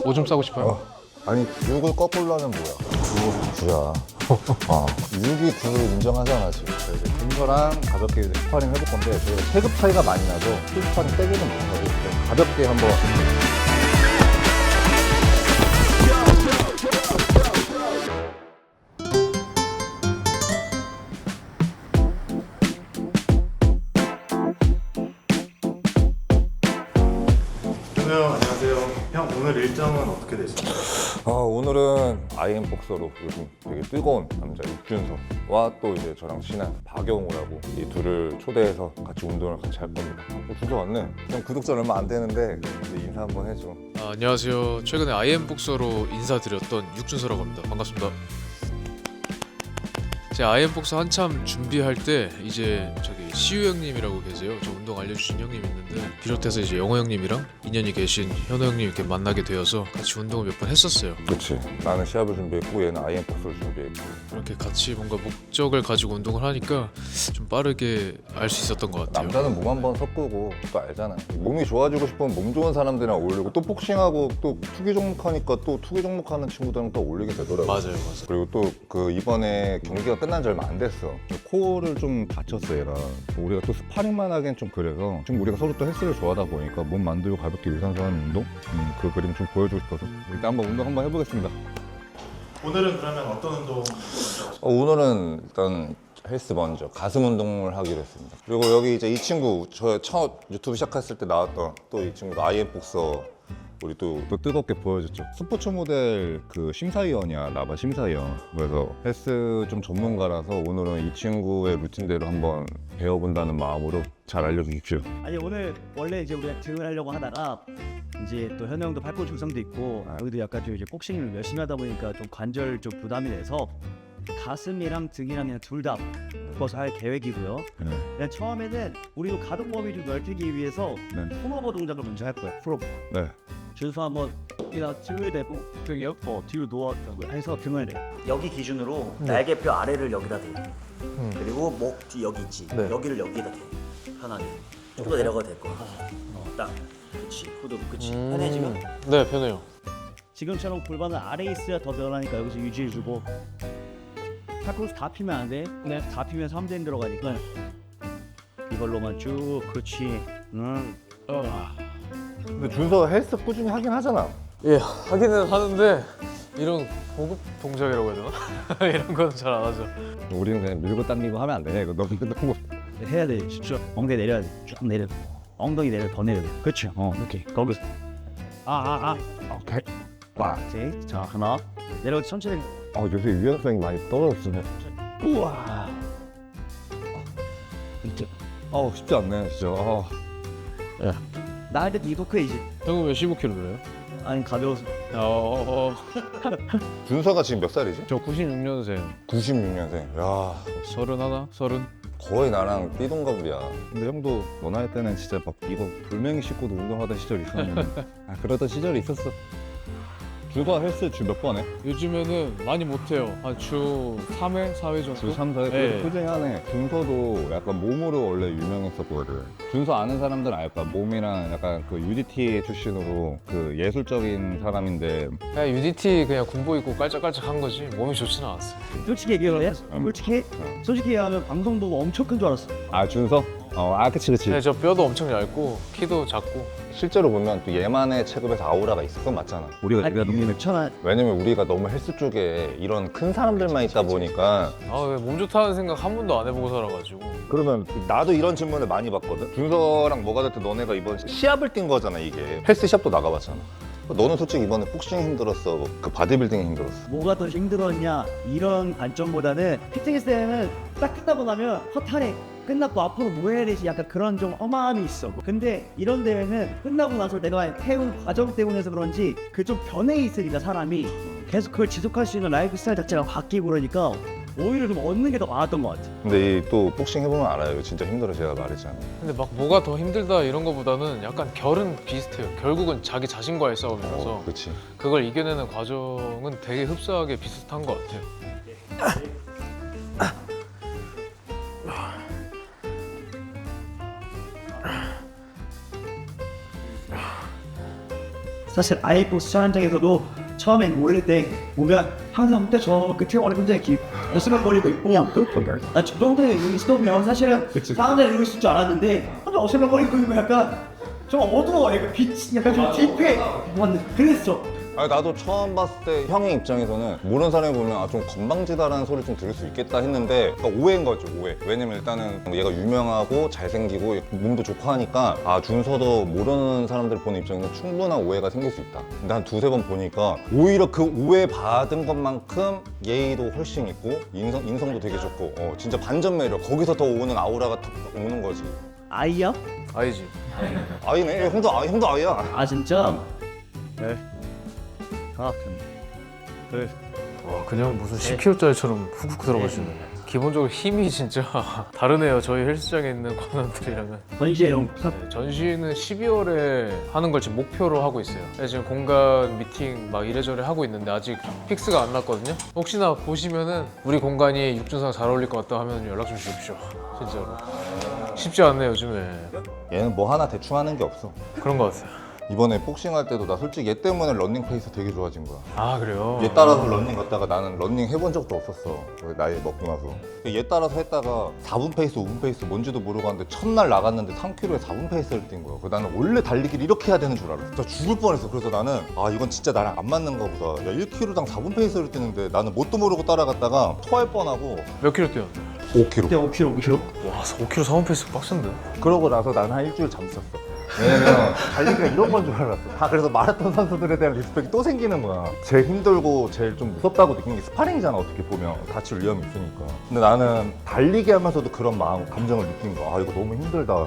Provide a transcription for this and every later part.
오줌 싸고 싶어요? 아니 6을 거꾸로 하면 뭐야? 9, 9야. 6이 9를 인정하잖아 지금. 이제 준서랑 가볍게 이제 스파링 해볼 건데 저희가 체급 차이가 많이 나서 풀 스파링 세게는 못하고 그냥 가볍게 한번. 현우 형 안녕하세요. 형 오늘 일정은 어떻게 되시나요? 오늘은 IM 복서로 요즘 되게 뜨거운 남자 육준서와 또 이제 저랑 친한 박영우라고 이 둘을 초대해서 같이 운동을 같이 할 겁니다. 준서 왔네. 그냥 구독자 얼마 안 되는데 이제 인사 한번 해줘. 안녕하세요. 최근에 IM 복서로 인사드렸던 육준서라고 합니다. 반갑습니다. 제가 IM 복서 한참 준비할 때 이제 저기 시우 형님이라고 계세요. 저 운동 알려주신 형님 있는데 비롯해서 이제 영호 형님이랑 인연이 계신 현우 형님 이렇게 만나게 되어서 같이 운동을 몇 번 했었어요. 그렇지. 나는 시합을 준비했고 얘는 IM 복서를 준비했고. 그렇게 같이 뭔가 목적을 가지고 운동을 하니까 좀 빠르게 알 수 있었던 것 같아요. 남자는 몸 한 번 섞고 또 알잖아. 몸이 좋아지고 싶으면 몸 좋은 사람들이랑 어울리고 또 복싱하고 또 투기 종목 하니까 또 투기 종목 하는 친구들랑 또 어울리게 되더라고. 맞아요. 그리고 또 그 이번에 경기가 끝난 지 얼마 안 됐어. 코어를 좀 다쳤어 얘가. 우리가 또 스파링만 하기엔 좀 그래서 지금 우리가 서로 또 헬스를 좋아하다 보니까 몸 만들고 가볍게 유산소 하는 운동? 그 그림 좀 보여주고 싶어서 일단 한번 운동 한번 해보겠습니다. 오늘은 그러면 어떤 운동? 오늘은 일단 헬스 먼저 가슴 운동을 하기로 했습니다. 그리고 여기 이제 이 친구 저 첫 유튜브 시작했을 때 나왔던 또 이 친구가 IM 복서 우리 또 뜨겁게 보여줬죠. 스포츠 모델 그 심사위원이야. 라바 심사위원. 그래서 헬스 좀 전문가라서 오늘은 이 친구의 루틴대로 한번 배워본다는 마음으로 잘 알려주십시오. 아니 오늘 원래 이제 우리가 등을 하려고 하다가 이제 또 현우 형도 팔꿈치 증상도 있고 여기도 약간 좀 이제 복싱을 열심히 하다 보니까 좀 관절 좀 부담이 돼서 가슴이랑 등이랑 그냥 둘 다 묶어서 할 계획이고요. 그냥 처음에는 우리도 가동 범위 좀 넓히기 위해서 폼오버 동작을 먼저 할 거예요. 풀업. 네. 준수 한번 이나 등을 대고 등이요? 뒤로 누웠다고 해서 등을 대. 여기 기준으로 날개뼈 아래를 여기다 대. 그리고 목 뒤 여기 있지. 여기를 여기에다 대. 편하게. 좀 더 내려가도 될 거야. 딱. 그렇지. 후드 그렇지. 편해 지금? 네, 편해요. 지금처럼 골반은 아래에 있어야 더 늘어나니까 여기서 유지해주고. 팔꿈치 다 피면 안 돼. 네. 다 피면 3대 들어가니까. 이걸로만 쭉. 그렇지. 근데 준서 헬스 꾸준히 하긴 하잖아. 예, 하기는 하는데 이런 고급 동작이라고 해야 되나? 이런 건 잘 안 하죠. 우리는 그냥 밀고 당기고 하면 안 되냐 이거 너무 해야 돼. 쭉 엉덩이 내려야 돼. 쭉 내려. 엉덩이 내려 더 내려. 그렇죠. 이렇게 거기서. 오케이. 오케이. 자 하나. 내려 천천히. 요새 유연성이 많이 떨어졌어. 우와. 이제. 쉽지 않네 진짜. 나 할 때도 이도크 이제. 형은 왜 15kg래요? 아니 가벼워서. 준서가 지금 몇 살이지? 저 96년생. 96년생. 야 31? 30? 거의 나랑 띠동갑이야. 근데 형도 너 나이 때는 진짜 막 이거 돌멩이 씻고도 운동하던 시절이 있었는데. 그러던 시절이 있었어. 준서가 헬스 주 몇 번 해? 요즘에는 많이 못해요. 한 주 3회, 4회 정도? 주 3, 4회 네. 꾸준히 하네. 준서도 약간 몸으로 원래 유명했었거든. 준서 아는 사람들은 알 거야. 몸이랑 약간 그 UDT 출신으로 그 예술적인 사람인데 그냥 UDT 그냥 군복 입고 깔짝깔짝 한 거지 몸이 좋지는 않았어요. 솔직히 얘기해. 솔직히 얘기하면 방송 보고 엄청 큰 줄 알았어. 준서? 그치 네, 저 뼈도 엄청 얇고 키도 작고. 실제로 보면 또 얘만의 체급에서 아우라가 있어. 그건 맞잖아. 우리가 너무 천하. 왜냐면 우리가 너무 헬스 쪽에 이런 큰 사람들만 있다 보니까. 몸 좋다는 생각 한 번도 안 해보고 살아가지고. 그러면 나도 이런 질문을 많이 받거든. 준서랑 뭐가 됐든 너네가 이번 시합을 뛴 거잖아 이게. 헬스 시합도 나가봤잖아. 너는 솔직히 이번에 복싱 힘들었어, 그 바디빌딩이 힘들었어. 뭐가 더 힘들었냐 이런 관점보다는 피트니스 대회는 딱 끝나고 나면 허탈해. 끝났고 앞으로 뭐 해야 되지 약간 그런 좀 허망함이 있어. 근데 이런 대회는 끝나고 나서 내가 해온 과정 때문에서 그런지 그 좀 변해 있으니까 사람이 계속 그걸 지속할 수 있는 라이프 스타일 자체가 바뀌고 그러니까 오히려 좀 얻는 게 더 많았던 것 같아. 근데 이 또 복싱 해보면 알아요. 진짜 힘들어. 제가 말했잖아. 근데 막 뭐가 더 힘들다 이런 거보다는 약간 결은 비슷해요. 결국은 자기 자신과의 싸움이라서 그렇지. 그걸 이겨내는 과정은 되게 흡사하게 비슷한 것 같아요. 사실 아이포스 촬영장에서도 처음엔 몰릴 때 보면 항상 그때 저 끝에 오래 혼자 이렇게 어슬렁거리고 있고 나 저 정도에 있으면 사실은 사람들이 이러고 있을 줄 알았는데 혼자 어슬렁거리고 있고 약간 좀 어두워. 약간 빛이 약간 좀 딥해 그랬어. 아니 나도 처음 봤을 때 형의 입장에서는 모르는 사람이 보면 아 좀 건방지다라는 소리 좀 들을 수 있겠다 했는데 그러니까 오해인 거죠, 오해. 왜냐면 일단은 얘가 유명하고 잘생기고 몸도 좋고 하니까 아 준서도 모르는 사람들 보는 입장에서 충분한 오해가 생길 수 있다. 근데 한 두세 번 보니까 오히려 그 오해 받은 것만큼 예의도 훨씬 있고 인성도 되게 좋고 진짜 반전 매력. 거기서 더 오는 아우라가 더 오는 거지. 아이야? 아이지. 아이네. 형도 아이야. 아 진짜? 네. 아, 네. 와 그냥 무슨 10kg짜리처럼 훅훅 들어가시네. 기본적으로 힘이 진짜 다르네요. 저희 헬스장에 있는 관원들이랑은. 전시회용 네, 전시는 12월에 하는 걸 지금 목표로 하고 있어요. 네, 지금 공간 미팅 막 이래저래 하고 있는데 아직 픽스가 안 났거든요. 혹시나 보시면은 우리 공간이 육준상 잘 어울릴 것 같다 하면 연락 좀 주십시오. 진짜로. 쉽지 않네 요즘에. 얘는 뭐 하나 대충 하는 게 없어. 그런 것 같아요. 이번에 복싱할 때도 나 솔직히 얘 때문에 런닝 페이스 되게 좋아진 거야. 아 그래요? 얘 따라서 런닝 갔다가 나는 런닝 해본 적도 없었어. 나이 먹고 나서. 얘 따라서 했다가 4분 페이스, 5분 페이스 뭔지도 모르고 하는데 첫날 나갔는데 3km에 4분 페이스를 뛴 거야. 나는 원래 달리기를 이렇게 해야 되는 줄 알았어. 진짜 죽을 뻔했어. 그래서 나는 아 이건 진짜 나랑 안 맞는 거보다. 야 1km당 4분 페이스를 뛰는데 나는 뭣도 모르고 따라갔다가 토할 뻔하고 몇 킬로 뛰었? 5km. 그때 5kg. 와 5킬로 4분 페이스 빡센데? 그러고 나서 나는 한 일주일 잠 썼어. 왜냐면 달리기가 이런 건 줄 알았어. 다 그래서 마라톤 선수들에 대한 리스펙이 또 생기는 거야. 제일 힘들고 제일 좀 무섭다고 느낀 게 스파링이잖아. 어떻게 보면 다칠 위험이 있으니까. 근데 나는 달리기 하면서도 그런 감정을 느낀 거야. 아 이거 너무 힘들다.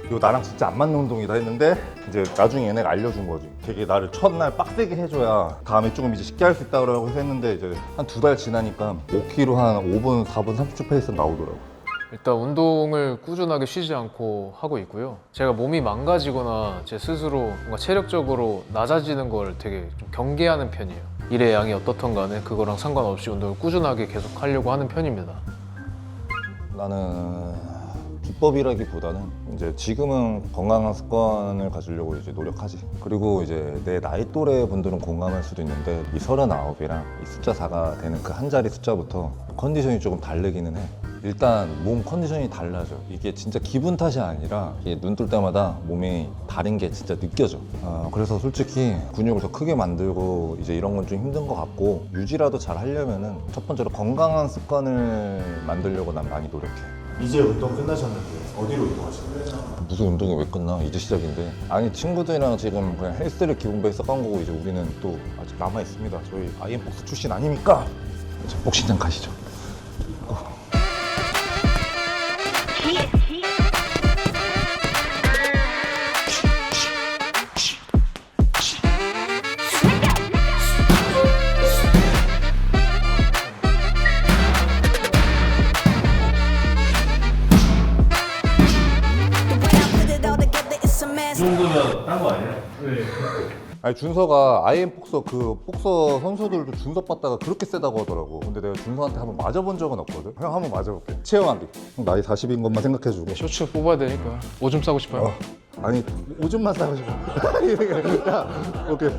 이거 나랑 진짜 안 맞는 운동이다 했는데 이제 나중에 얘네가 알려준 거지. 되게 나를 첫날 빡세게 해줘야 다음에 조금 이제 쉽게 할 수 있다고 해서 했는데 이제 한 2달 지나니까 5km 한 5분, 4분, 30초 페이스 나오더라고. 일단 운동을 꾸준하게 쉬지 않고 하고 있고요. 제가 몸이 망가지거나 제 스스로 뭔가 체력적으로 낮아지는 걸 되게 좀 경계하는 편이에요. 일의 양이 어떻든 간에 그거랑 상관없이 운동을 꾸준하게 계속 하려고 하는 편입니다. 나는 기법이라기보다는 이제 지금은 건강한 습관을 가지려고 이제 노력하지. 그리고 이제 내 나이 또래 분들은 공감할 수도 있는데 이 39이랑 이 숫자 4가 되는 그 한 자리 숫자부터 컨디션이 조금 다르기는 해. 일단 몸 컨디션이 달라져. 이게 진짜 기분 탓이 아니라 눈 뜰 때마다 몸이 다른 게 진짜 느껴져. 그래서 솔직히 근육을 더 크게 만들고 이제 이런 건 좀 힘든 것 같고 유지라도 잘 하려면은 첫 번째로 건강한 습관을 만들려고 난 많이 노력해. 이제 운동 끝나셨는데 어디로 이동하시는 거예요? 무슨 운동이 왜 끝나? 이제 시작인데. 아니 친구들이랑 지금 그냥 헬스를 기본 베이스 깐 거고 이제 우리는 또 아직 남아 있습니다. 저희 IM복스 출신 아니니까. 자, 복싱장 가시죠. 아니 준서가 IM복서 그 복서 선수들도 준서 봤다가 그렇게 세다고 하더라고. 근데 내가 준서한테 한번 맞아본 적은 없거든. 형 한번 맞아볼게. 체험하기. 형 나이 40인 것만 생각해주고. 쇼츠 뽑아야 되니까 오줌 싸고 싶어요. 아니 오줌만 싸고 싶어. 야 오케이.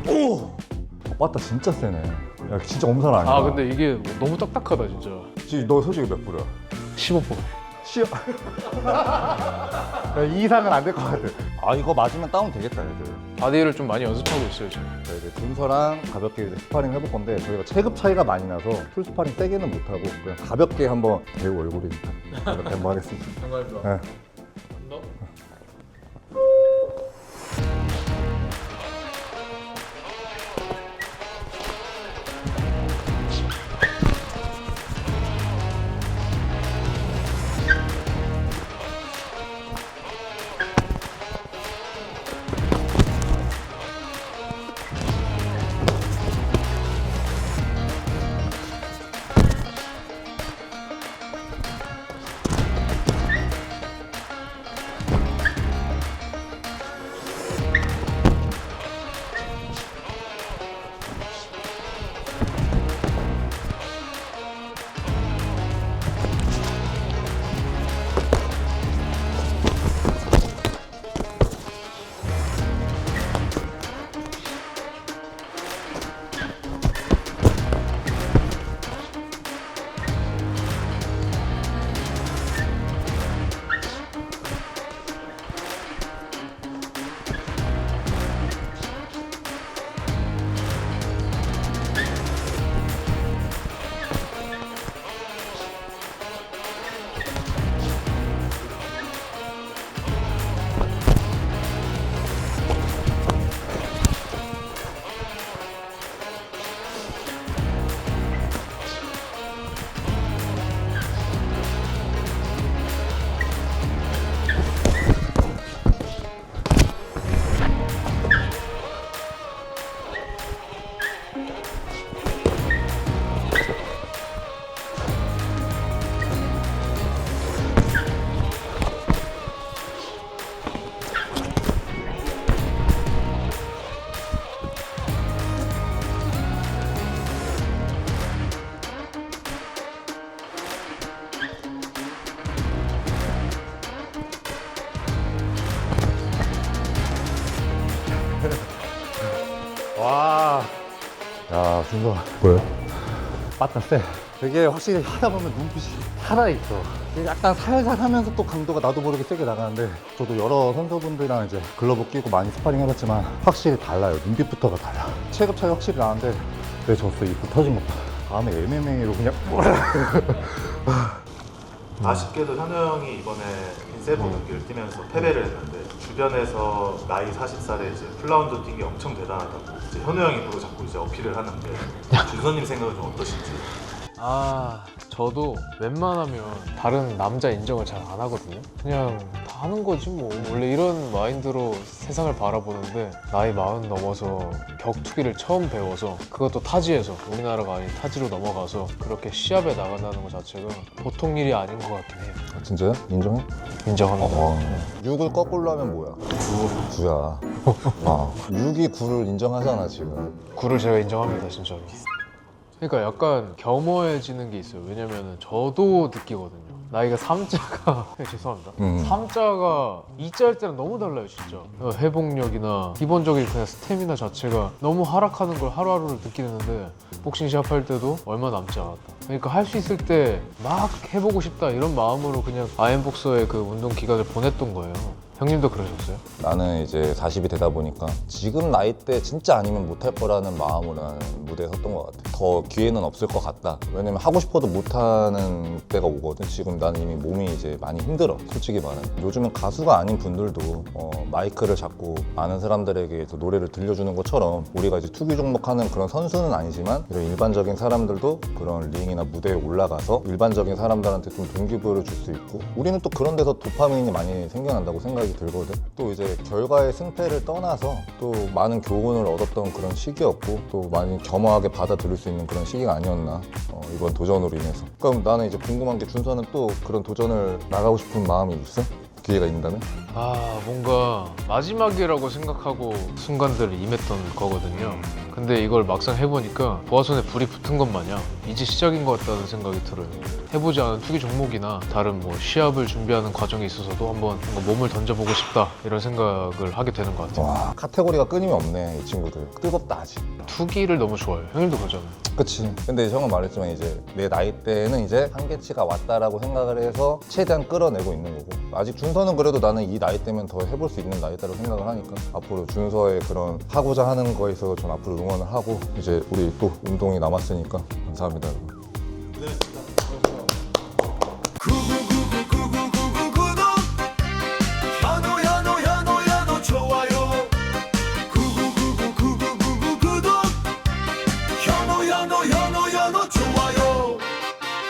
오. 맞다 진짜 세네. 야 진짜 엄살 아니야. 아 근데 이게 너무 딱딱하다 진짜. 지금 너 솔직히 몇 불이야? 15%. 쉬어. 이 이상은 안 될 것 같아. 아 이거 맞으면 다운 되겠다 애들. 바디를 좀 많이 연습하고 있어요 지금. 자, 이제 준서랑 가볍게 이제 스파링 해볼 건데 저희가 체급 차이가 많이 나서 풀 스파링 세게는 못하고 그냥 가볍게 한번 배우 얼굴이니까 가볍게 한번 하겠습니다. 네. 와. 야, 준서. 뭐야? 맞다, 쎄. 되게 확실히 하다 보면 눈빛이 살아있어. 이게 약간 살살 하면서 또 강도가 나도 모르게 세게 나가는데, 저도 여러 선수분들이랑 이제 글러브 끼고 많이 스파링 해봤지만 확실히 달라요. 눈빛부터가 달라. 체급 차이 확실히 나는데 왜 졌어? 입구 터진 것 봐. 다음에 MMA로 그냥 아쉽게도 현우 형이 이번에 빈세븐 경기를 뛰면서 패배를 했는데 주변에서 나이 40살에 이제 풀라운드 뛴 게 엄청 대단하다고 이제 현우 형이 보고 자꾸 이제 어필을 하는데 준서님 생각은 좀 어떠신지? 저도 웬만하면 다른 남자 인정을 잘 안 하거든요. 그냥 다 하는 거지 뭐. 원래 이런 마인드로 세상을 바라보는데 나이 40 넘어서 격투기를 처음 배워서 그것도 타지에서 우리나라가 아닌 타지로 넘어가서 그렇게 시합에 나간다는 것 자체가 보통 일이 아닌 것 같긴 해요. 진짜요? 인정해? 인정합니다. 6을 거꾸로 하면 뭐야? 9야. 6이 9를 인정하잖아 지금. 구를 제가 인정합니다, 진짜로. 그러니까 약간 겸허해지는 게 있어요. 왜냐면은 저도 느끼거든요. 나이가 3자가 죄송합니다. 3자가 2자 할 때랑 너무 달라요, 진짜. 회복력이나 기본적인 그냥 스태미나 자체가 너무 하락하는 걸 하루하루를 느끼는데 복싱 시합할 때도 얼마 남지 않았다. 그러니까 할 수 있을 때 막 해보고 싶다 이런 마음으로 그냥 아이엠복서의 그 운동 기간을 보냈던 거예요. 형님도 그러셨어요? 나는 이제 40이 되다 보니까 지금 나이 때 진짜 아니면 못할 거라는 마음으로 나는 무대에 섰던 것 같아. 더 기회는 없을 것 같다. 왜냐면 하고 싶어도 못하는 때가 오거든. 지금 나는 이미 몸이 이제 많이 힘들어. 솔직히 말하면. 요즘은 가수가 아닌 분들도 마이크를 잡고 많은 사람들에게 노래를 들려주는 것처럼 우리가 이제 투기 종목하는 그런 선수는 아니지만 이런 일반적인 사람들도 그런 링이나 무대에 올라가서 일반적인 사람들한테 좀 동기부여를 줄 수 있고 우리는 또 그런 데서 도파민이 많이 생겨난다고 생각이 들거든. 또 이제 결과의 승패를 떠나서 또 많은 교훈을 얻었던 그런 시기였고 또 많이 겸허하게 받아들일 수 있는 그런 시기가 아니었나 이번 도전으로 인해서. 그럼 나는 이제 궁금한 게 준서는 또 그런 도전을 나가고 싶은 마음이 있어? 기회가 있다면? 뭔가 마지막이라고 생각하고 순간들을 임했던 거거든요. 근데 이걸 막상 해보니까 보아손에 불이 붙은 것 마냥 이제 시작인 것 같다는 생각이 들어요. 해보지 않은 투기 종목이나 다른 뭐 시합을 준비하는 과정에 있어서도 한번 뭔가 몸을 던져보고 싶다 이런 생각을 하게 되는 것 같아요. 와, 카테고리가 끊임이 없네 이 친구들. 뜨겁다 아직. 투기를 너무 좋아해요. 형님도 그러잖아요. 그치. 근데 형은 말했지만 이제 내 나이 때는 이제 한계치가 왔다라고 생각을 해서 최대한 끌어내고 있는 거고 아직 준서는 그래도 나는 이 나이 때면 더 해볼 수 있는 나이다라고 생각을 하니까 앞으로 준서의 그런 하고자 하는 거에 있어서 전 앞으로 응원을 하고 이제 우리 또 운동이 남았으니까 감사합니다. 고생했습니다.